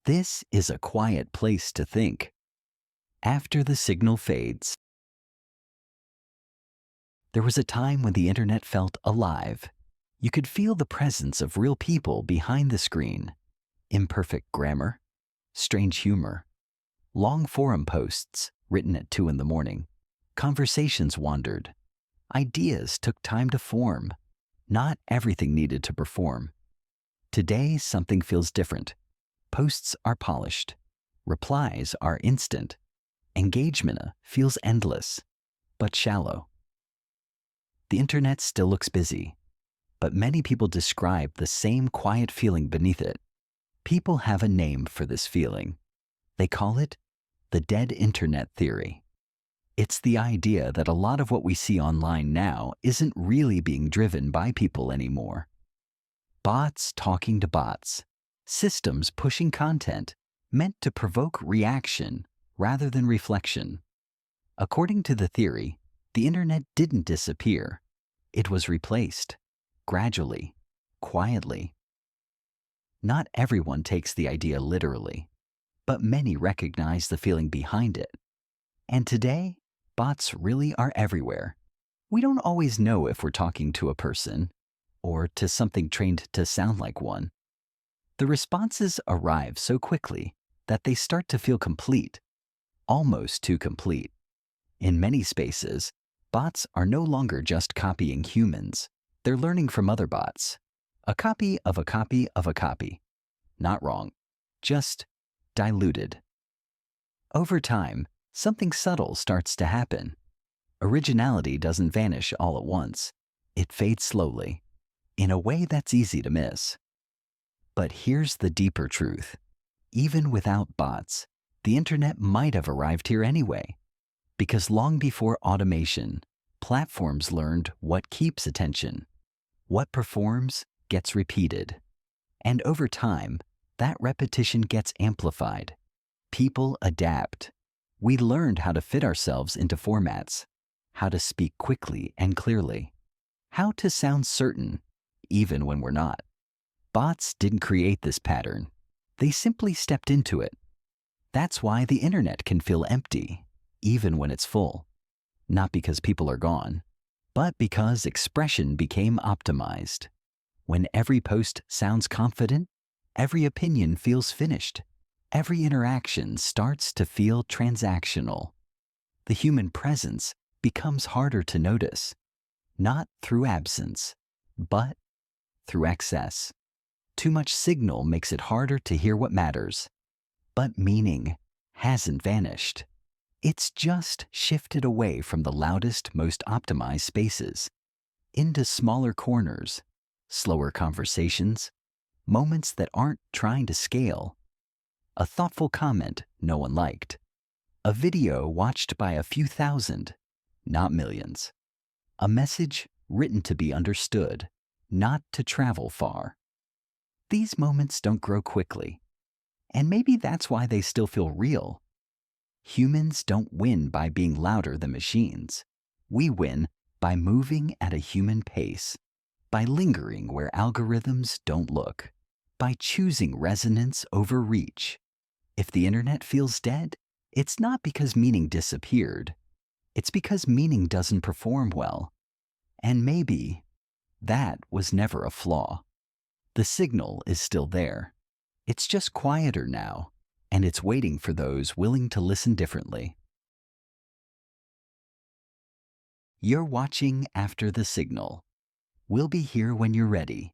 This is a quiet place to think. After the signal fades. There was a time when the internet felt alive. You could feel the presence of real people behind the screen. Imperfect grammar, strange humor, long forum posts written at 2 in the morning. Conversations wandered. Ideas took time to form. Not everything needed to perform. Today, something feels different. Posts are polished. Replies are instant. Engagement feels endless, but shallow. The internet still looks busy, but many people describe the same quiet feeling beneath it. People have a name for this feeling. They call it the dead internet theory. It's the idea that a lot of what we see online now isn't really being driven by people anymore. Bots talking to bots, systems pushing content meant to provoke reaction rather than reflection. According to the theory, the internet didn't disappear. It was replaced, gradually, quietly. Not everyone takes the idea literally, but many recognize the feeling behind it. And today, bots really are everywhere. We don't always know if we're talking to a person or to something trained to sound like one. The responses arrive so quickly that they start to feel complete, almost too complete. In many spaces, bots are no longer just copying humans. They're learning from other bots. A copy of a copy of a copy. Not wrong, just diluted. Over time, something subtle starts to happen. Originality doesn't vanish all at once. It fades slowly, in a way that's easy to miss. But here's the deeper truth. Even without bots, the internet might have arrived here anyway. Because long before automation, platforms learned what keeps attention. What performs gets repeated. And over time, that repetition gets amplified. People adapt. We learned how to fit ourselves into formats, how to speak quickly and clearly, how to sound certain, even when we're not. Bots didn't create this pattern. They simply stepped into it. That's why the internet can feel empty, even when it's full. Not because people are gone, but because expression became optimized. When every post sounds confident, every opinion feels finished. Every interaction starts to feel transactional. The human presence becomes harder to notice, not through absence, but through excess. Too much signal makes it harder to hear what matters. But meaning hasn't vanished. It's just shifted away from the loudest, most optimized spaces into smaller corners, slower conversations, moments that aren't trying to scale. A thoughtful comment no one liked. A video watched by a few thousand, not millions. A message written to be understood, not to travel far. These moments don't grow quickly, and maybe that's why they still feel real. Humans don't win by being louder than machines. We win by moving at a human pace, by lingering where algorithms don't look, by choosing resonance over reach. If the internet feels dead, it's not because meaning disappeared. It's because meaning doesn't perform well. And maybe that was never a flaw. The signal is still there. It's just quieter now, and it's waiting for those willing to listen differently. You're watching After the Signal. We'll be here when you're ready.